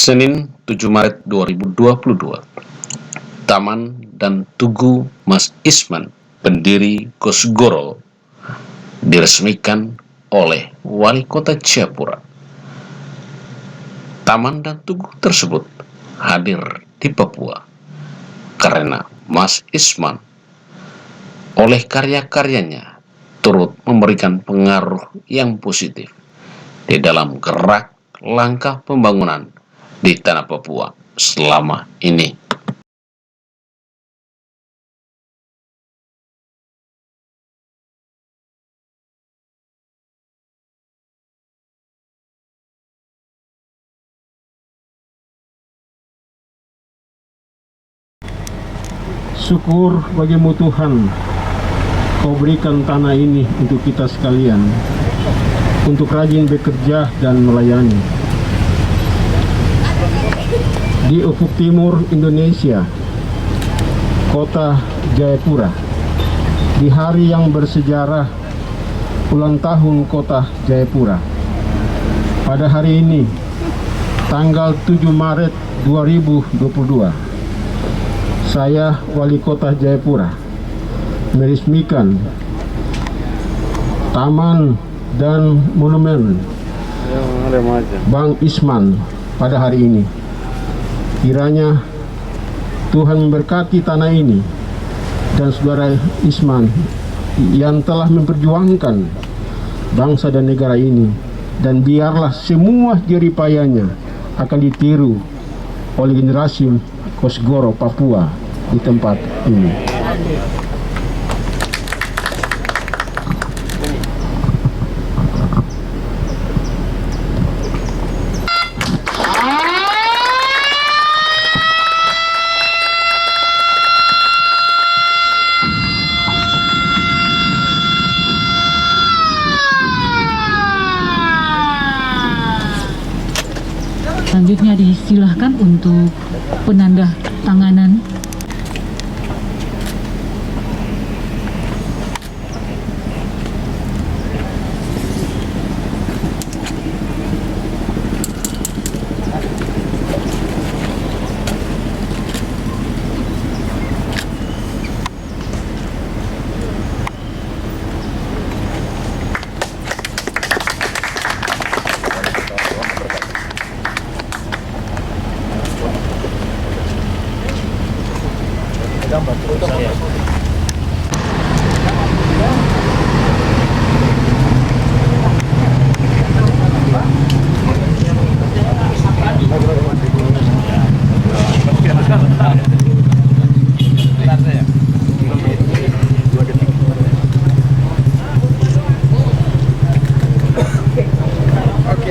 Senin 7 Maret 2022, Taman dan Tugu Mas Isman, pendiri Kosgoro, diresmikan oleh Wali Kota Jayapura. Taman dan tugu tersebut hadir di Papua karena Mas Isman oleh karya-karyanya turut memberikan pengaruh yang positif di dalam gerak langkah pembangunan di tanah Papua selama ini. Syukur bagimu Tuhan, Kau berikan tanah ini untuk kita sekalian, untuk rajin bekerja dan melayani. Di ufuk timur Indonesia, kota Jayapura, di hari yang bersejarah ulang tahun kota Jayapura. Pada hari ini, tanggal 7 Maret 2022, saya Wali Kota Jayapura meresmikan Taman dan Monumen Bang Isman pada hari ini. Kiranya Tuhan memberkati tanah ini dan saudara Isman yang telah memperjuangkan bangsa dan negara ini, dan biarlah semua jeripayanya akan ditiru oleh generasi Kosgoro Papua di tempat ini. Selanjutnya disilahkan untuk penanda tanganan.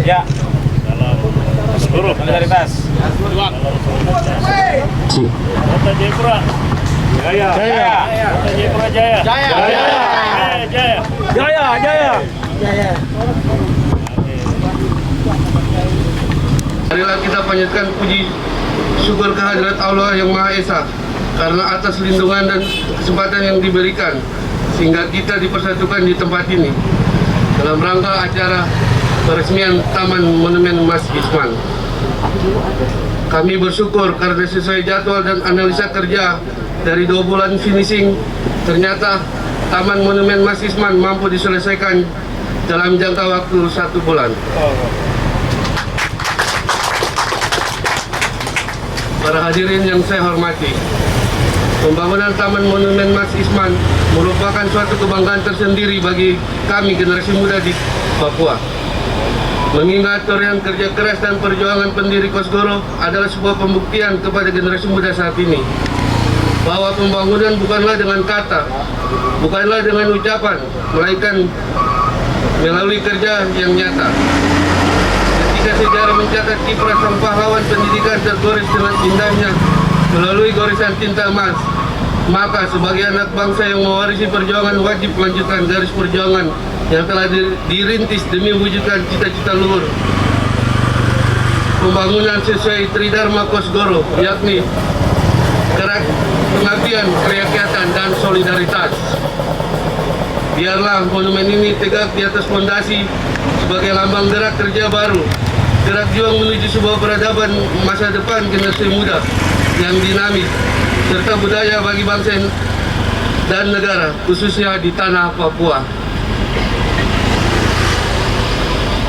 Ya, seluruh solidaritas. Kota Jayapura, jaya, jaya. Kota Jayapura jaya, jaya, jaya, jaya, jaya, jaya, jaya. Marilah kita panjatkan puji syukur kehadirat Allah yang Maha Esa karena atas lindungan dan kesempatan yang diberikan sehingga kita dipersatukan di tempat ini dalam rangka acara peresmian Taman Monumen Mas Isman. Kami bersyukur karena sesuai jadwal dan analisa kerja dari 2 bulan finishing, ternyata Taman Monumen Mas Isman mampu diselesaikan dalam jangka waktu 1 bulan. Para hadirin yang saya hormati, pembangunan Taman Monumen Mas Isman merupakan suatu kebanggaan tersendiri bagi kami generasi muda di Papua. Mengingat torian kerja keras dan perjuangan pendiri Kosgoro adalah sebuah pembuktian kepada generasi muda saat ini bahwa pembangunan bukanlah dengan kata, bukanlah dengan ucapan, melainkan melalui kerja yang nyata. Ketika sejarah mencatat kiprah sang pahlawan pendidikan tergores dengan indahnya melalui goresan tinta emas, maka sebagai anak bangsa yang mewarisi perjuangan wajib melanjutkan garis perjuangan yang telah dirintis demi mewujudkan cita-cita luhur pembangunan sesuai Tridharma Kosgoro, yakni gerak pengabdian, kerakyatan, dan solidaritas. Biarlah monumen ini tegak di atas fondasi sebagai lambang gerak kerja baru gerak juang menuju sebuah peradaban masa depan generasi muda yang dinamis, serta budaya bagi bangsa dan negara, khususnya di tanah Papua.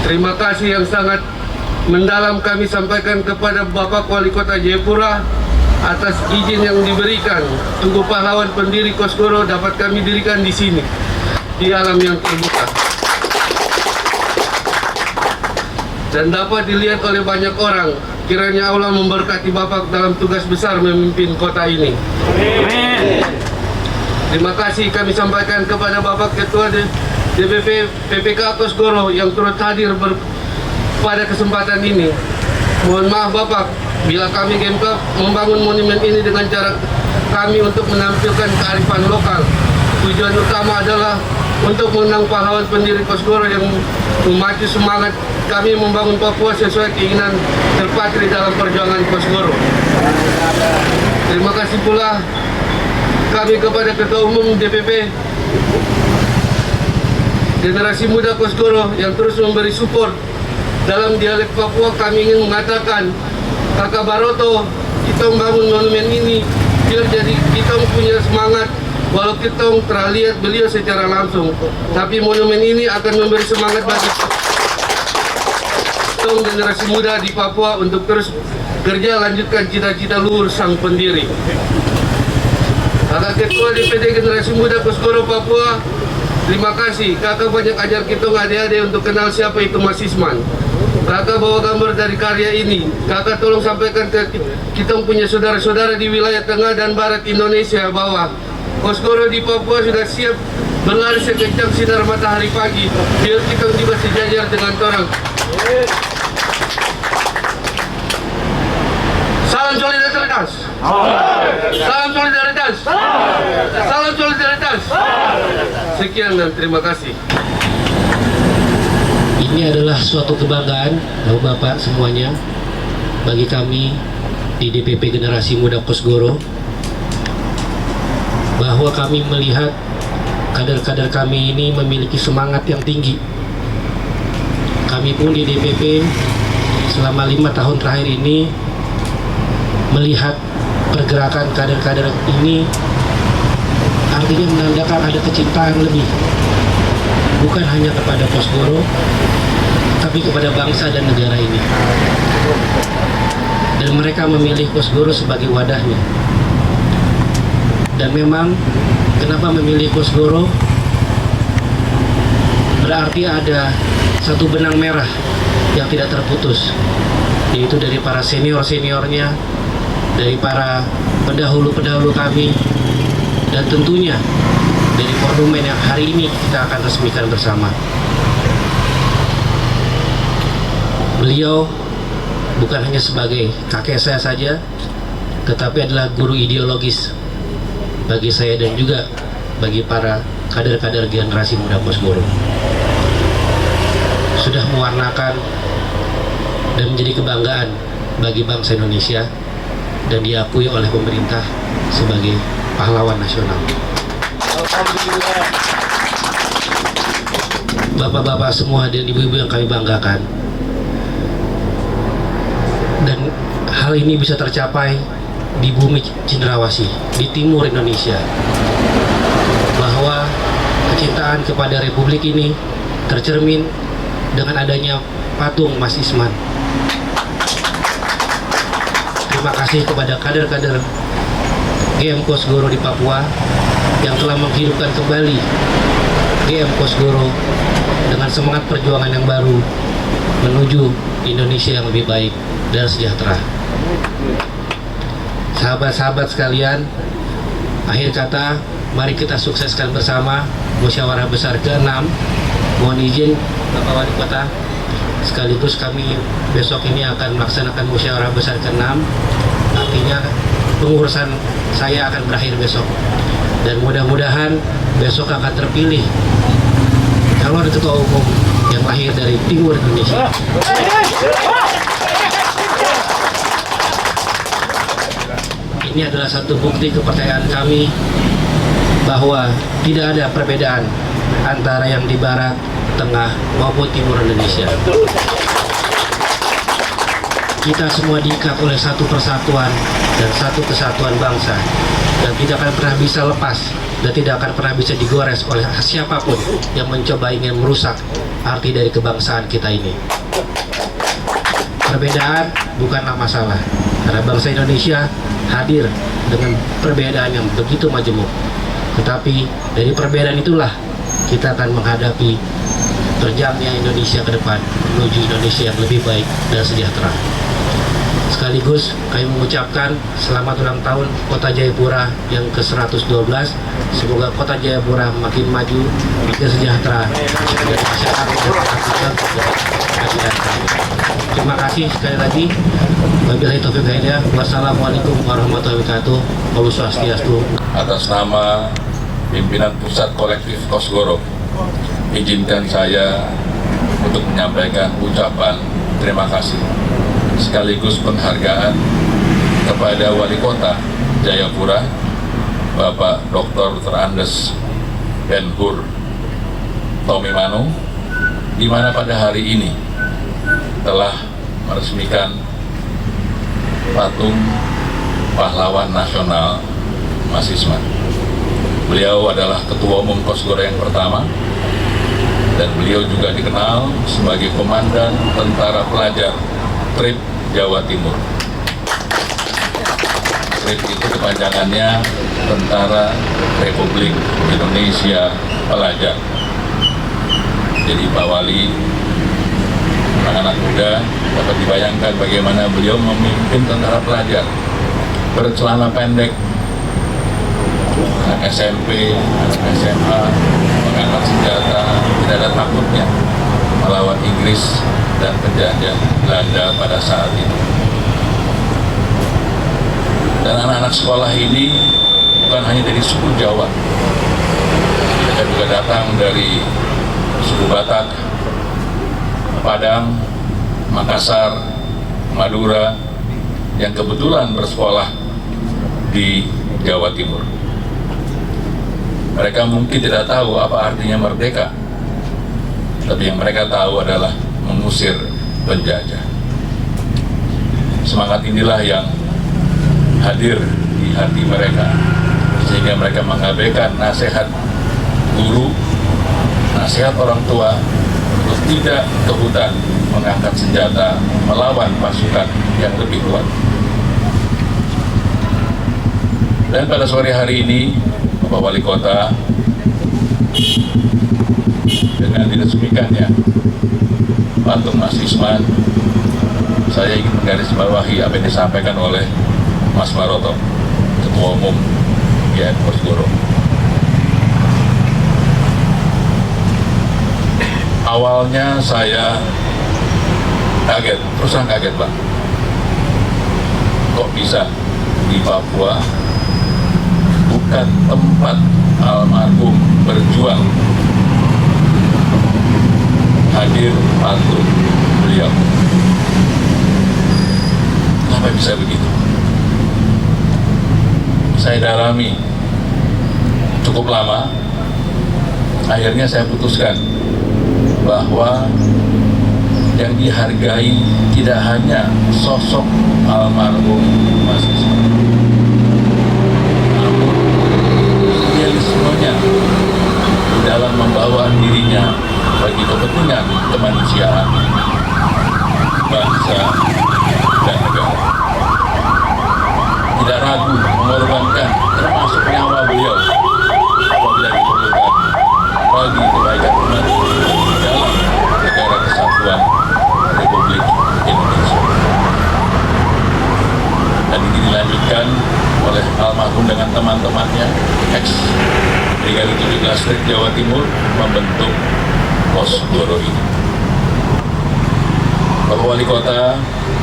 Terima kasih yang sangat mendalam kami sampaikan kepada Bapak Wali Kota Jayapura atas izin yang diberikan Tugu Pahlawan pendiri Kosgoro dapat kami dirikan di sini, di alam yang terbuka, dan dapat dilihat oleh banyak orang. Kiranya Allah memberkati Bapak dalam tugas besar memimpin kota ini. Amin. Terima kasih kami sampaikan kepada Bapak Ketua DPP PPK Kosgoro yang turut hadir pada kesempatan ini. Mohon maaf Bapak bila kami GMK membangun monumen ini dengan cara kami untuk menampilkan kearifan lokal. Tujuan utama adalah untuk mengenang pahlawan pendiri Kosgoro yang memacu semangat kami membangun Papua sesuai keinginan terpatri dalam perjuangan Kosgoro. Terima kasih pula kami kepada Ketua Umum DPP Generasi Muda Kosgoro yang terus memberi support. Dalam dialek Papua kami ingin mengatakan, Kakak Baroto, kita membangun monumen ini biar jadi kita punya semangat. Walau kita terlihat beliau secara langsung, tapi monumen ini akan memberi semangat bagi generasi muda di Papua untuk terus kerja lanjutkan cita-cita luhur sang pendiri. Kakak Ketua DPD Generasi Muda Kosgoro Papua, terima kasih. Kakak banyak ajar kita adik-adik untuk kenal siapa itu Mas Isman. Kakak bawa gambar dari karya ini. Kakak tolong sampaikan ke kita punya saudara-saudara di wilayah tengah dan barat Indonesia bahwa Kosgoro di Papua sudah siap berlari sekencang sinar matahari pagi biar kita tiba sejajar dengan orang. Salam solidaritas. Salam solidaritas. Salam solidaritas. Sekian dan terima kasih. Ini adalah suatu kebanggaan Bapak semuanya bagi kami di DPP Generasi Muda Kosgoro, bahwa kami melihat kader-kader kami ini memiliki semangat yang tinggi. Kami pun di DPP selama 5 tahun terakhir ini melihat pergerakan kader-kader ini, artinya menandakan ada kecintaan lebih, bukan hanya kepada Kosgoro, tapi kepada bangsa dan negara ini. Dan mereka memilih Kosgoro sebagai wadahnya. Dan memang kenapa memilih Kosgoro? Berarti ada satu benang merah yang tidak terputus, yaitu dari para senior-seniornya, dari para pendahulu-pendahulu kami, dan tentunya dari monumen yang hari ini kita akan resmikan bersama. Beliau bukan hanya sebagai kakek saya saja, tetapi adalah guru ideologis bagi saya dan juga bagi para kader-kader Generasi Muda Kosgoro. Sudah mewarnakan dan menjadi kebanggaan bagi bangsa Indonesia dan diakui oleh pemerintah sebagai pahlawan nasional. Bapak-bapak semua dan ibu-ibu yang kami banggakan, dan hal ini bisa tercapai di bumi Cendrawasih, di timur Indonesia, bahwa kecintaan kepada Republik ini tercermin dengan adanya patung Mas Isman. Terima kasih kepada kader-kader GM Kosgoro di Papua yang telah menghidupkan kembali GM Kosgoro dengan semangat perjuangan yang baru menuju Indonesia yang lebih baik dan sejahtera. Sahabat-sahabat sekalian, akhir kata, mari kita sukseskan bersama musyawarah besar ke-6. Mohon izin Bapak Wali Kota, sekaligus kami besok ini akan melaksanakan musyawarah besar ke-6. Artinya pengurusan saya akan berakhir besok, dan mudah-mudahan besok akan terpilih calon ketua umum yang lahir dari timur Indonesia. Ini adalah satu bukti kepercayaan kami bahwa tidak ada perbedaan antara yang di barat, tengah maupun timur Indonesia. kita semua diikat oleh satu persatuan dan satu kesatuan bangsa, dan tidak akan pernah bisa lepas dan tidak akan pernah bisa digores oleh siapapun yang mencoba ingin merusak arti dari kebangsaan kita ini. Perbedaan bukanlah masalah, karena bangsa Indonesia hadir dengan perbedaan yang begitu majemuk. Tetapi dari perbedaan itulah kita akan menghadapi terjamnya Indonesia ke depan menuju Indonesia yang lebih baik dan sejahtera. Sekaligus kami mengucapkan selamat ulang tahun Kota Jayapura yang ke-112. Semoga Kota Jayapura makin maju, makin sejahtera, dan masyarakat terima kasih sekali lagi. Wabillahi taufiq wal hidayah. Wassalamualaikum warahmatullahi wabarakatuh. Om Swastiastu. Atas nama pimpinan Pusat Kolektif Kosgoro, izinkan saya untuk menyampaikan ucapan terima kasih sekaligus penghargaan kepada Wali Kota Jayapura, Bapak Dr. Terandes Ben-Hur Tommy Manu, di mana pada hari ini telah meresmikan patung pahlawan nasional Mas Isman. Beliau adalah Ketua Umum Kosgoro yang pertama, dan beliau juga dikenal sebagai Komandan Tentara Pelajar TRIP Jawa Timur. TRIP itu kepanjangannya Tentara Republik Indonesia Pelajar. Jadi Pak Wali, anak-anak muda dapat dibayangkan bagaimana beliau memimpin tentara pelajar bercelana pendek, anak SMP, anak SMA, mengangkat senjata, tidak ada takutnya melawan Inggris dan penjajah Belanda pada saat itu. Dan anak-anak sekolah ini bukan hanya dari suku Jawa, mereka juga datang dari suku Batak, Padang, Makassar, Madura, yang kebetulan bersekolah di Jawa Timur. Mereka mungkin tidak tahu apa artinya merdeka, tapi yang mereka tahu adalah mengusir penjajah. Semangat inilah yang hadir di hati mereka, sehingga mereka mengabaikan nasihat guru, nasihat orang tua untuk tidak ke hutan mengangkat senjata melawan pasukan yang lebih kuat. Dan pada sore hari ini, Bapak Wali Kota, dengan diresmikannya patung Mas Isman, saya ingin menggarisbawahi apa yang disampaikan oleh Mas Maroto, Ketua Umum GN Kosgoro. Awalnya saya kaget, terus terang kaget Pak. Kok bisa di Papua bukan tempat almarhum berjuang hadir patung beliau? Kenapa bisa begitu? Saya dalami cukup lama, akhirnya saya putuskan bahwa yang dihargai tidak hanya sosok almarhum Mas Isman, namun idealismenya di dalam membawa dirinya bagi kepentingan kemanusiaan, bangsa, dan negara. Tidak ragu mengorbankan termasuk nyawa beliau apabila diperlukan bagi kebaikan umat dalam negara kesatuan Republik Indonesia. Dan ini dilanjutkan oleh almarhum dengan teman-temannya, ex Brigade 17 Trip Jawa Timur, membentuk Kosgoro ini. Bapak Wali Kota,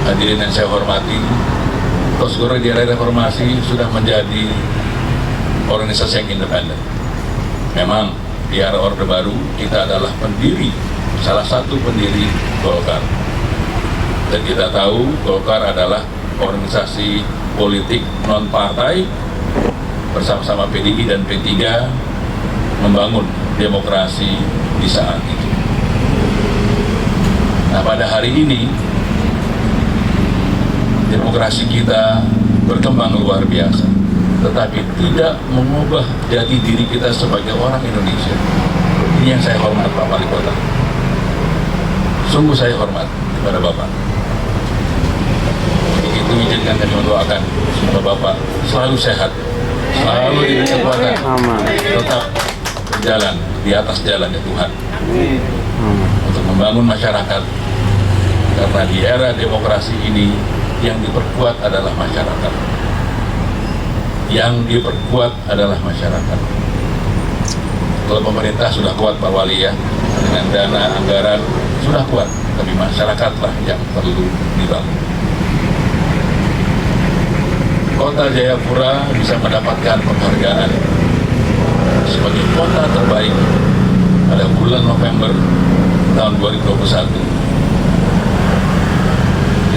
hadirin yang saya hormati, Kosgoro di era reformasi sudah menjadi organisasi yang independen. Memang di era Orde Baru kita adalah pendiri, salah satu pendiri Golkar. Dan kita tahu Golkar adalah organisasi politik non-partai bersama-sama PDI dan P3 membangun demokrasi di saat itu. Nah, pada hari ini demokrasi kita berkembang luar biasa, tetapi tidak mengubah jati diri kita sebagai orang Indonesia. Ini yang saya hormat Pak Wali Kota. Sungguh saya hormat kepada Bapak. Begitu izinkan kami mendoakan semoga Bapak selalu sehat, selalu diberi kekuatan, tetap berjalan di atas jalannya Tuhan untuk membangun masyarakat. Karena di era demokrasi ini yang diperkuat adalah masyarakat. Yang diperkuat adalah masyarakat. Kalau pemerintah sudah kuat Pak Wali ya, dengan dana anggaran sudah kuat, tapi masyarakatlah yang perlu dibangun. Kota Jayapura bisa mendapatkan penghargaan sebagai kota terbaik pada bulan November tahun 2021.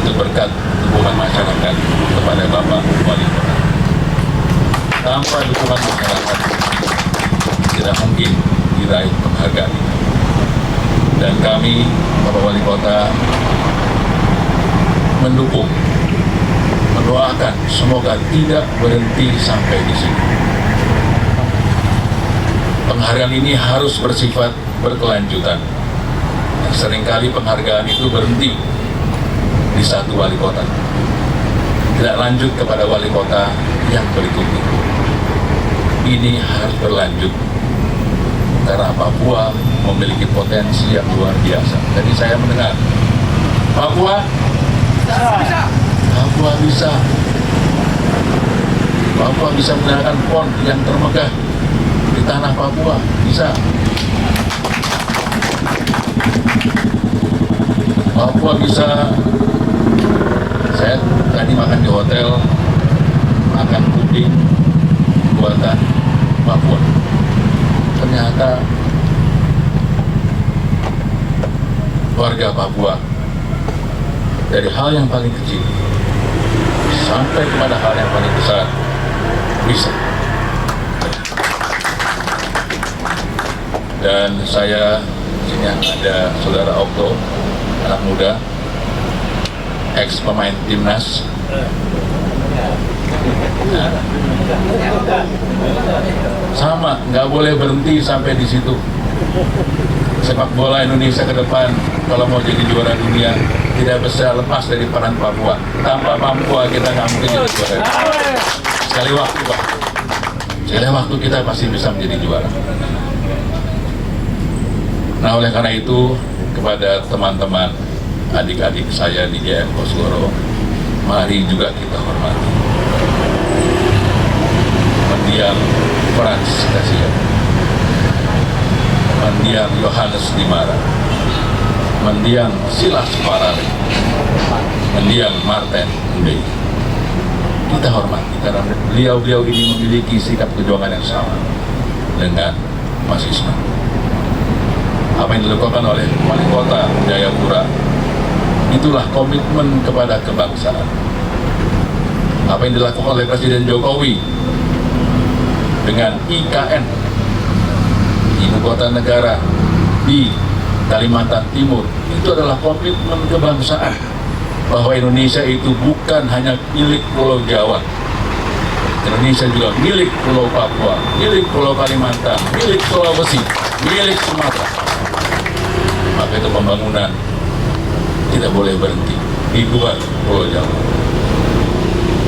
Itu berkat dukungan masyarakat kepada Bapak Wali Kota. Tanpa dukungan masyarakat tidak mungkin diraih penghargaan itu. Dan kami, Bapak Wali Kota, mendukung, mendoakan semoga tidak berhenti sampai di sini. Penghargaan ini harus bersifat berkelanjutan. Seringkali penghargaan itu berhenti di satu wali kota, tidak lanjut kepada wali kota yang berikutnya. Ini harus berlanjut karena Papua memiliki potensi yang luar biasa. Jadi saya mendengar Papua bisa menggunakan PON yang termegah di tanah Papua, bisa. Papua bisa. Saya tadi makan di hotel, makan puding buatan Papua. Ternyata warga Papua dari hal yang paling kecil sampai kepada hal yang paling besar bisa. Dan saya sini ada saudara Okto, anak muda, ex pemain timnas. Nah, sama, nggak boleh berhenti sampai di situ. Sepak bola Indonesia ke depan kalau mau jadi juara dunia tidak bisa lepas dari peran Papua. Tanpa Papua kita nggak mungkin jadi juara. Sekali waktu Pak, sekali waktu kita pasti bisa menjadi juara. Nah oleh karena itu kepada teman-teman adik-adik saya di JM Kosgoro, mari juga kita hormati mendiang Frans Kasian, mendiang Yohanes Dimara, mendiang Silas Parare, mendiang Martin Ndei. Kita hormati karena beliau-beliau ini memiliki sikap perjuangan yang sama dengan Mas Isman. Apa yang dilakukan oleh Wali Kota Jayapura, itulah komitmen kepada kebangsaan. Apa yang dilakukan oleh Presiden Jokowi dengan IKN, Ibu Kota Negara di Kalimantan Timur, itu adalah komitmen kebangsaan bahwa Indonesia itu bukan hanya milik Pulau Jawa. Indonesia juga milik Pulau Papua, milik Pulau Kalimantan, milik Sulawesi, milik Sumatera. Maka itu pembangunan tidak boleh berhenti di luar Pulau Jawa.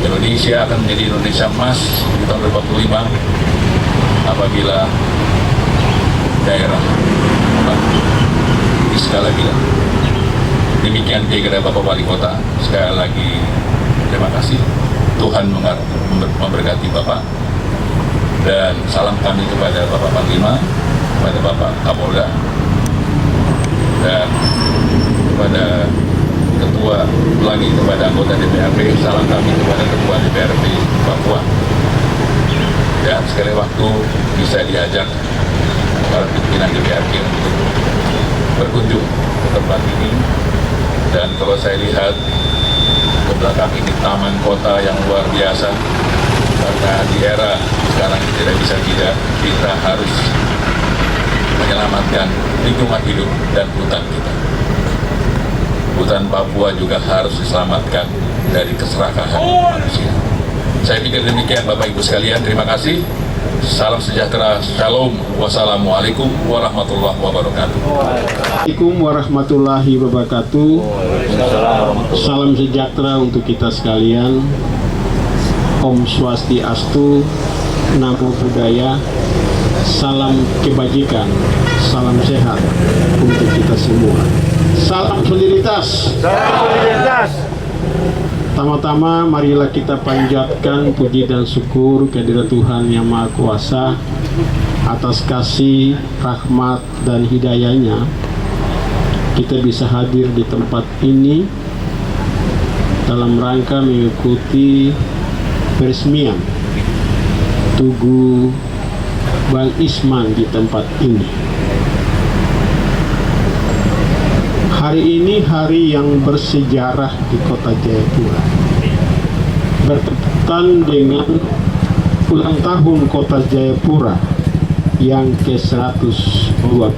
Indonesia akan menjadi Indonesia emas di tahun 2045 apabila daerah di skala gila. Demikian kira-kira Bapak Wali Kota. Sekali lagi terima kasih. Tuhan memberkati Bapak. Dan salam kami kepada Bapak Panglima, kepada Bapak Kapolda, dan kepada Ketua, lagi kepada anggota DPRD, salam kami kepada Ketua DPRD Papua. Dan sekali waktu bisa diajak para pimpinan DPRD untuk berkunjung ke tempat ini. Dan kalau saya lihat ke belakang ini taman kota yang luar biasa, karena di era sekarang tidak bisa tidak, kita harus menyelamatkan lingkungan hidup dan hutan kita. hutan Papua juga harus diselamatkan dari keserakahan manusia. Saya pikir demikian Bapak Ibu sekalian, terima kasih. Salam sejahtera, shalom, wassalamualaikum warahmatullahi wabarakatuh. Assalamualaikum warahmatullahi wabarakatuh. Salam sejahtera untuk kita sekalian. Om Swastiastu, Namo Buddhaya. Salam kebajikan, salam sehat untuk kita semua. Salam solidaritas. Pertama-tama marilah kita panjatkan puji dan syukur kehadirat Tuhan Yang Maha Kuasa atas kasih, rahmat, dan hidayahnya. Kita bisa hadir di tempat ini dalam rangka mengikuti peresmian Tugu Bang Isman di tempat ini. Hari ini hari yang bersejarah di Kota Jayapura, bertepatan dengan ulang tahun Kota Jayapura yang ke-112.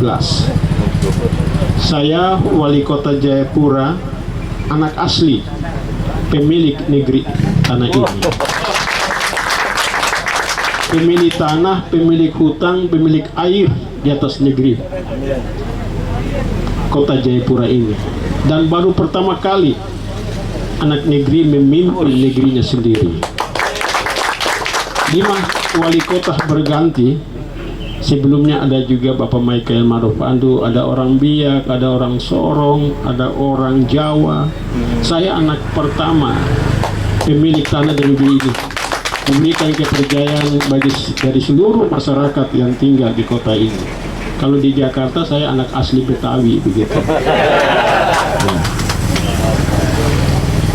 Saya Wali Kota Jayapura, anak asli, pemilik negeri tanah ini, pemilik tanah, pemilik hutang, pemilik air di atas negeri Kota Jayapura ini. Dan baru pertama kali anak negeri memimpin negerinya sendiri. 5 wali kota berganti. Sebelumnya ada juga Bapak Michael Maruf Pandu, ada orang Biak, ada orang Sorong, ada orang Jawa. Saya anak pertama pemilik tanah di negeri ini, memberikan kepercayaan dari seluruh masyarakat yang tinggal di kota ini. Kalau di Jakarta saya anak asli Betawi begitu. Ya.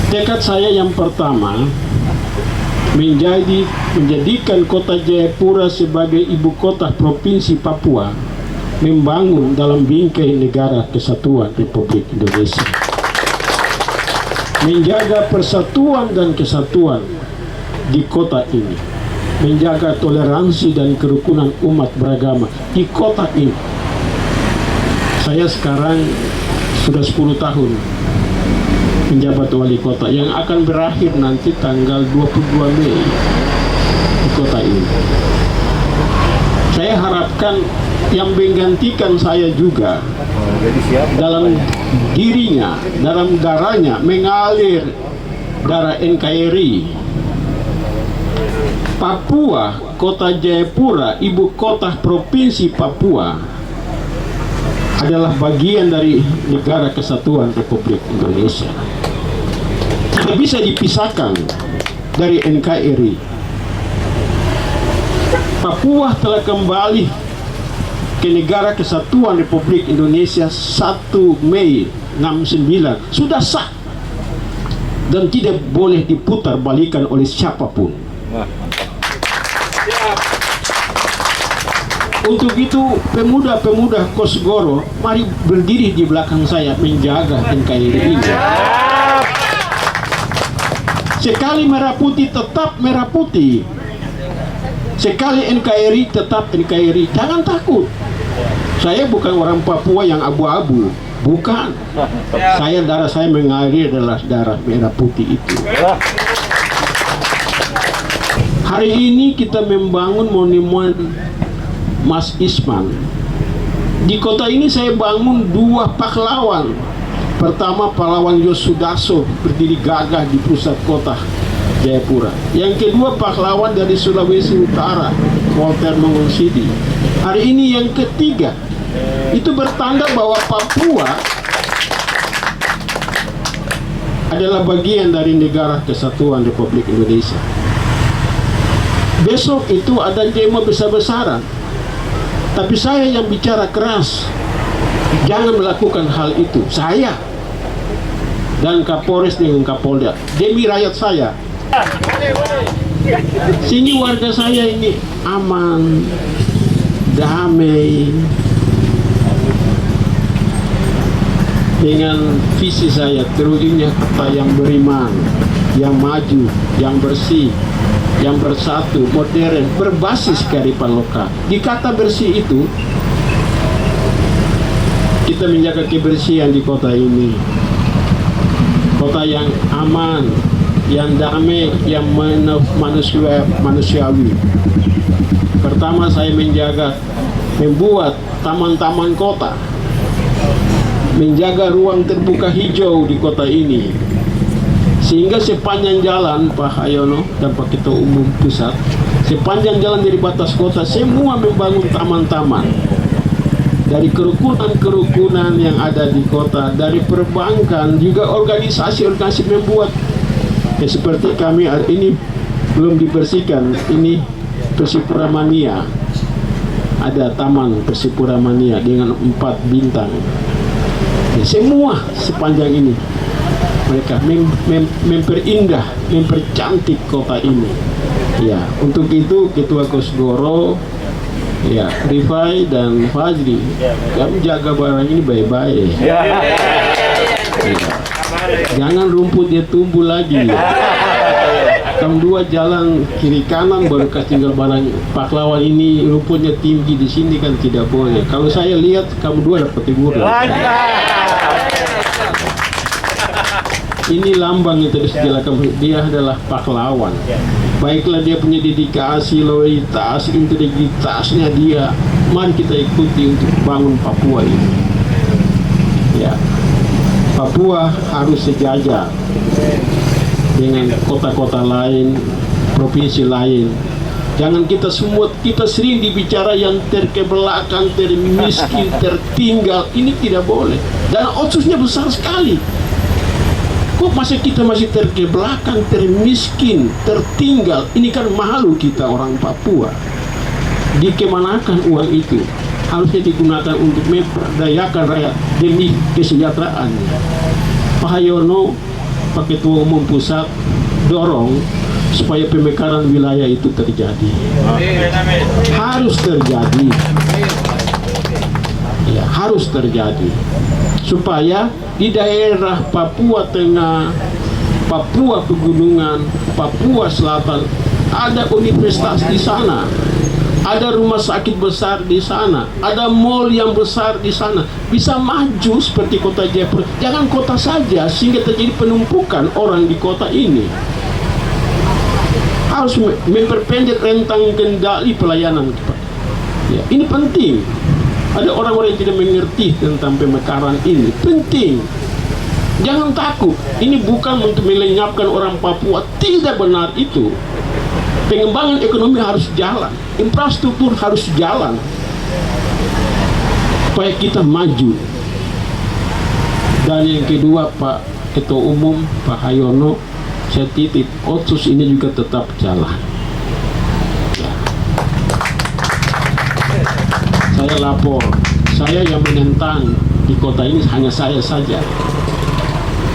Tekad saya yang pertama menjadikan Kota Jayapura sebagai ibu kota provinsi Papua, membangun dalam bingkai negara kesatuan Republik Indonesia, menjaga persatuan dan kesatuan di kota ini, menjaga toleransi dan kerukunan umat beragama di kota ini. Saya sekarang sudah 10 tahun menjabat wali kota yang akan berakhir nanti tanggal 22 Mei di kota ini. Saya harapkan yang menggantikan saya juga dalam dirinya, dalam darahnya mengalir darah NKRI. Papua, Kota Jayapura, ibu kota provinsi Papua, adalah bagian dari negara kesatuan Republik Indonesia. Tidak bisa dipisahkan dari NKRI. Papua telah kembali ke negara kesatuan Republik Indonesia 1 Mei 69. Sudah sah dan tidak boleh diputar balikan oleh siapapun. Untuk itu pemuda-pemuda Kosgoro, mari berdiri di belakang saya menjaga NKRI ini. Sekali merah putih tetap merah putih, sekali NKRI tetap NKRI. Jangan takut. Saya bukan orang Papua yang abu-abu, bukan. Darah saya mengalir adalah darah merah putih itu. Hari ini kita membangun monumen Mas Isman. Di kota ini saya bangun 2 pahlawan. Pertama, pahlawan Yosudarso berdiri gagah di pusat kota Jayapura. Yang kedua, pahlawan dari Sulawesi Utara, Walter Mangonsidi. Hari ini yang ketiga. Itu bertanda bahwa Papua adalah bagian dari negara kesatuan Republik Indonesia. Besok itu ada demo besar-besaran. Tapi saya yang bicara keras, jangan melakukan hal itu. Saya dan Kapolres dengan Kapolda demi rakyat saya. Sini warga saya ini aman, damai, dengan visi saya terwujudnya kota yang beriman, yang maju, yang bersih, yang bersatu, modern, berbasis kearifan lokal. Di kata bersih itu, kita menjaga kebersihan di kota ini. kota yang aman, yang damai, yang manusiawi. Pertama, saya membuat taman-taman kota, menjaga ruang terbuka hijau di kota ini, sehingga sepanjang jalan Pak Hayono dan Pak Ketua Umum Pusat, sepanjang jalan dari batas kota semua membangun taman-taman. Dari kerukunan-kerukunan yang ada di kota, dari perbankan, juga organisasi-organisasi membuat seperti kami ini belum dibersihkan, ini Persipura Mania, ada taman Persipura Mania dengan 4 bintang. Semua sepanjang ini mereka memperindah, mempercantik kota ini. Ya, untuk itu Ketua Kosgoro, ya, Rifai dan Fajri, kami jaga barang ini baik-baik. Ya. Jangan rumputnya tumbuh lagi. Kamu dua jalan kiri kanan baru tinggal barang pahlawan ini rumputnya tinggi di sini kan tidak boleh. Kalau saya lihat kamu dua dapat teguran. Ini lambang yang terus dilakukan, dia adalah pahlawan. Baiklah dia punya dedikasi, loyalitas, integritasnya dia. Mari kita ikuti untuk bangun Papua ini. Ya, Papua harus sejajar dengan kota-kota lain, provinsi lain. Jangan kita sering dibicara yang terkebelakang, termiskin, tertinggal. Ini tidak boleh. Dan otsusnya besar sekali. Kok kita masih terkebelakang, termiskin, tertinggal? Ini kan malu kita orang Papua. Dikemanakan uang itu? Harusnya digunakan untuk memperdayakan rakyat demi kesejahteraan. Pak Hayono, Pak Ketua Umum Pusat, dorong supaya pemekaran wilayah itu terjadi. Harus terjadi. Ya, harus terjadi. Supaya di daerah Papua Tengah, Papua Pegunungan, Papua Selatan ada universitas di sana, ada rumah sakit besar di sana, ada mall yang besar di sana, bisa maju seperti kota Jayapura. Jangan kota saja sehingga terjadi penumpukan orang di kota ini. Harus memperpendek rentang kendali pelayanan. Ya, ini penting. Ada orang-orang yang tidak mengerti tentang pemekaran ini. Penting. Jangan takut. Ini bukan untuk melenyapkan orang Papua. Tidak benar itu. Pengembangan ekonomi harus jalan. Infrastruktur harus jalan. Supaya kita maju. Dan yang kedua, Pak Ketua Umum, Pak Hayono, saya titip, otsus ini juga tetap jalan. Saya lapor, saya yang menentang di kota ini hanya saya saja.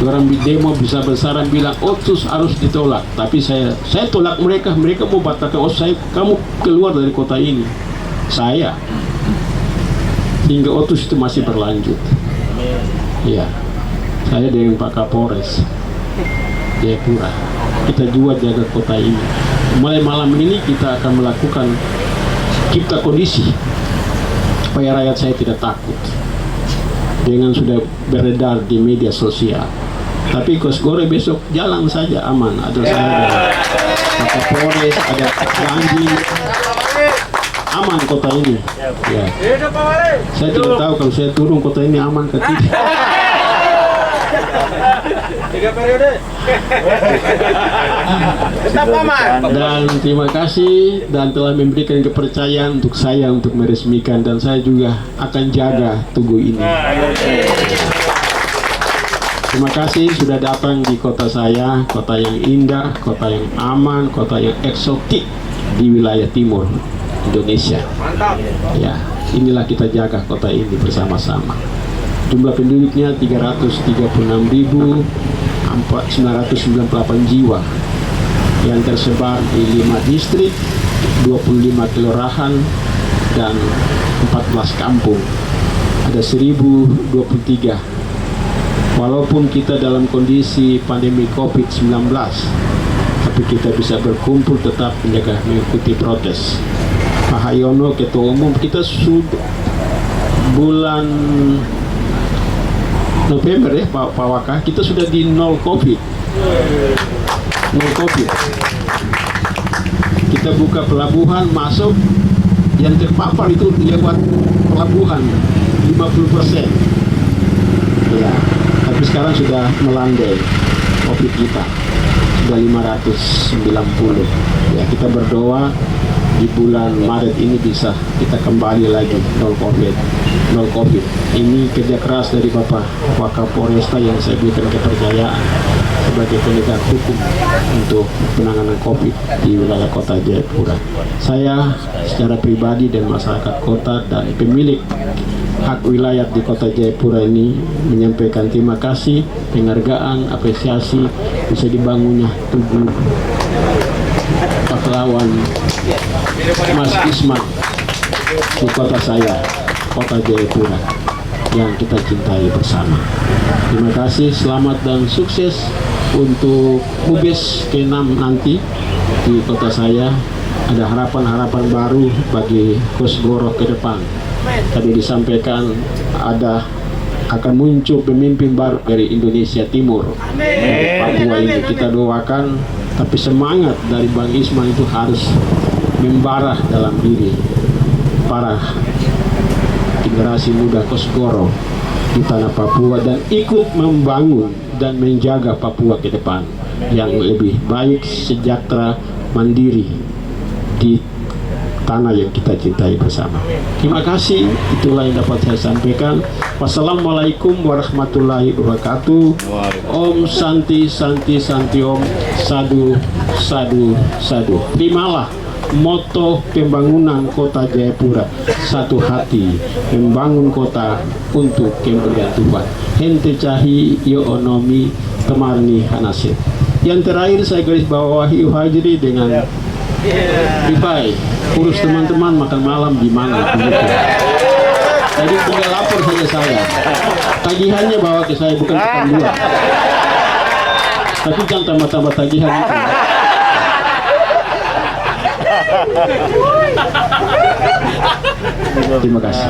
Orang di demo besar-besaran bilang otsus harus ditolak, tapi saya tolak mereka mau batalkan otsus. Kamu keluar dari kota ini, saya, hingga otsus itu masih berlanjut. Ya, saya dengan Pak Kapolres Jayapura, kita juga jaga kota ini. Mulai malam ini kita akan melakukan cipta kondisi supaya rakyat saya tidak takut dengan sudah beredar di media sosial. Tapi Kosgoro besok jalan saja aman. Ada saya, ada Pak Kapolres, ada Lanji, aman kota ini. Ya. Saya tidak tahu kalau saya turun kota ini aman ke tidak. 3 periode. Tetap aman. Dan terima kasih dan telah memberikan kepercayaan untuk saya untuk meresmikan, dan saya juga akan jaga tugu ini. Terima kasih sudah datang di kota saya, kota yang indah, kota yang aman, kota yang eksotik di wilayah timur Indonesia. Mantap. Ya, inilah kita jaga kota ini bersama-sama. Jumlah penduduknya 336.998 jiwa yang tersebar di 5 distrik, 25 kelurahan, dan 14 kampung. Ada 1023. Walaupun kita dalam kondisi pandemi COVID-19, tapi kita bisa berkumpul tetap mengikuti protes. Pak Hayono, Ketua Umum, kita sudah bulan November ya Pak Waka, kita sudah di nol COVID. Nol COVID. Kita buka pelabuhan, masuk, yang terpapar itu lewat pelabuhan 50%. Ya, tapi sekarang sudah melandai COVID kita. Sudah 590. Ya, kita berdoa di bulan Maret ini bisa kita kembali lagi nol COVID. Ini kerja keras dari Bapak Wakapolresta yang saya berikan kepercayaan sebagai penegak hukum untuk penanganan COVID di wilayah Kota Jayapura. Saya secara pribadi dan masyarakat kota dan pemilik hak wilayah di Kota Jayapura ini menyampaikan terima kasih, penghargaan, apresiasi bisa dibangunnya tubuh pahlawan Mas Isman di kota saya, Kota Jayapura yang kita cintai bersama. Terima kasih, selamat dan sukses untuk Hubes ke-6 nanti di kota saya. Ada harapan-harapan baru bagi Kosgoro ke depan. Tadi disampaikan akan muncul pemimpin baru dari Indonesia Timur. Papua ini kita doakan, tapi semangat dari Bang Isman itu harus membara dalam diri para generasi muda Kosgoro di tanah Papua dan ikut membangun dan menjaga Papua ke depan yang lebih baik, sejahtera, mandiri di tanah yang kita cintai bersama. Terima kasih, itulah yang dapat saya sampaikan. Wassalamualaikum warahmatullahi wabarakatuh. Om Santi Santi Santi Om. Sadu Sadu Sadu. Terimalah moto pembangunan Kota Jayapura, satu hati membangun kota untuk kemuliaan Tuhan. Hente cahi yo onomi temarni hanasit. Yang terakhir saya garis bawahi hajri dengan Bye, urus teman-teman makan malam di mana begitu. Jadi tinggal lapor saja saya. Tagihannya bawa ke saya, bukan pekan dua. Tapi jangan tambah-tambah tagihan itu. Terima kasih.